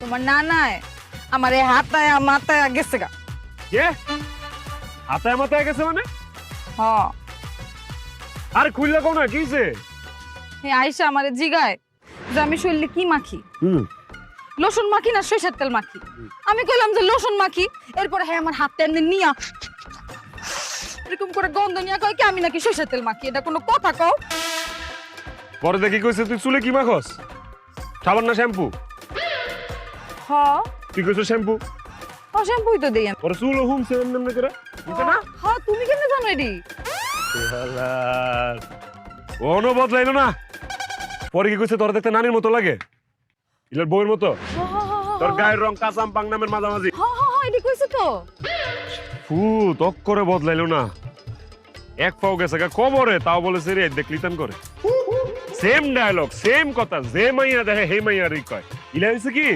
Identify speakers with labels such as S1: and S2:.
S1: তোমার নানায় আমার এই হাতায় মাথায় গেছে গা।
S2: কে হাতায় মাথায় গেছে মানে?
S1: হ
S2: আরে খুললে কোন না কিছে?
S1: আইসা আমারে জিগায় যে আমি শরীরে কি মাখি, লোশন মাখি না সরিষার তেল মাখি। আমি কইলাম যে লোশন মাখি। এরপরে হ্যাঁ আমার হাতটা এমনি নিয়া এরকম করে গন্ধ নিয়া কয় কি আমি নাকি সরিষার তেল মাখি। এটা কোনো কথা কও?
S2: পরে দেখি কইছে তুই চুলে কি মাখস? সাবান না শ্যাম্পু?
S1: হ
S2: তুই কইছ শ্যাম্পু,
S1: শ্যাম্পুই তো দেই আমি।
S2: পরে চুল হুমছে এমনি করে বুঝছ না?
S1: হ তুমি কেমনে জানো এডি?
S2: কোনো বদলাইলো না। পরে কি কইছে তোর দেখতে নানির মতো লাগে, ইলার বউয়ের মতো। তোর গায়ের রং কাঁচাম পাং নামের মাঝামাঝি।
S1: হ হ হ এডি কইছে তো।
S2: ফু তক করে বদলাইলো না। এক পাও গেছে গা কবরে, তাও বলেছে রে দেখলিতাম করে। সেম ডায়লগ সেম কথা, যে মাইয়া দেখে হে মাইয়া রে কয়। ইলা হইছে কি